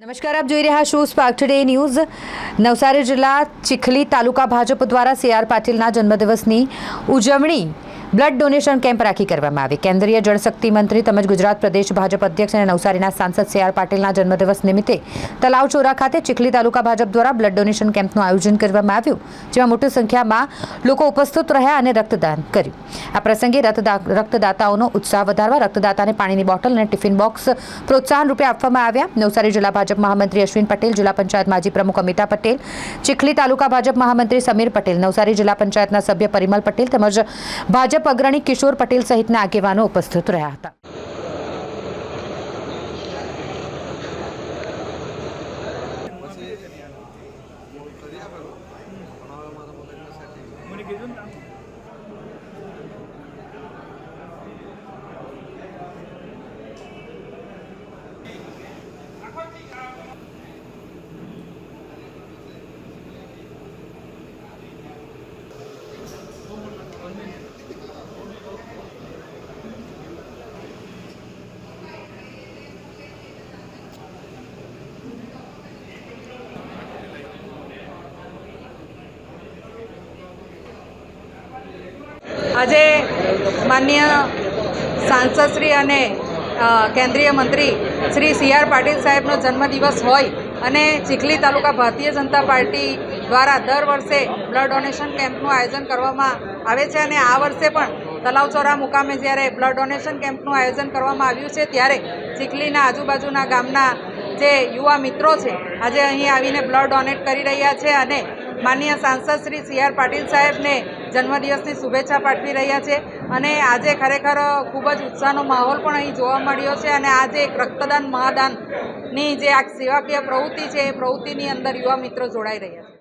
નમસ્કાર, આપ જોઈ રહ્યા છો સ્પાર્ક ટુડે ન્યૂઝ। નવસારી જિલ્લા ચીખલી તાલુકા ભાજપ દ્વારા CR પાટીલના જન્મદિવસની ઉજવણી બ્લડ ડોનેશન કેમ્પ રાખી કરવામાં આવી। કેન્દ્રીય જળશક્તિ મંત્રી તેમજ ગુજરાત પ્રદેશ ભાજપ અધ્યક્ષ અને નવસારીના સાંસદ CR પાટીલના જન્મદિવસ નિમિત્તે તલાવચોરા ખાતે ચીખલી તાલુકા ભાજપ દ્વારા બ્લડ ડોનેશન કેમ્પનું આયોજન કરવામાં આવ્યું, જેમાં મોટી સંખ્યામાં લોકો ઉપસ્થિત રહ્યા અને રક્તદાન કર્યું। આ પ્રસંગે રક્તદાતાઓનો ઉત્સાહ વધારવા રક્તદાતાને પાણીની બોટલ અને ટિફિન બોક્સ પ્રોત્સાહન રૂપે આપવામાં આવ્યા। નવસારી જિલ્લા ભાજપ મહામંત્રી અશ્વિન પટેલ, જિલ્લા પંચાયત માજી પ્રમુખ અમિતા પટેલ, ચીખલી તાલુકા ભાજપ મહામંત્રી સમીર પટેલ, નવસારી જિલ્લા પંચાયતના સભ્ય પરિમલ પટેલ તેમજ ભાજપ અગ્રણી કિશોર પટેલ સહિતના આગેવાનો ઉપસ્થિત રહ્યા હતા। આજે માનનીય સાંસદ શ્રી અને કેન્દ્રીય મંત્રી શ્રી CR પાટીલ સાહેબનો જન્મદિવસ હોય અને ચીખલી તાલુકા ભારતીય જનતા પાર્ટી દ્વારા દર વર્ષે બ્લડ ડોનેશન કેમ્પનું આયોજન કરવામાં આવે છે અને આ વર્ષે પણ તલાવચોરા મુકામે જ્યારે બ્લડ ડોનેશન કેમ્પનું આયોજન કરવામાં આવ્યું છે ત્યારે ચીખલીના આજુબાજુના ગામના જે યુવા મિત્રો છે આજે અહીં આવીને બ્લડ ડોનેટ કરી રહ્યા છે અને માનનીય સાંસદ શ્રી CR પાટીલ સાહેબને જન્મદિવસની શુભેચ્છા પાઠવી રહ્યા છે અને આજે ખરેખર ખૂબ જ ઉત્સાહનો માહોલ પણ અહીં જોવા મળ્યો છે અને આજે એક રક્તદાન મહાદાનની જે આ સેવાકીય પ્રવૃત્તિ છે એ પ્રવૃત્તિની અંદર યુવા મિત્રો જોડાઈ રહ્યા છે।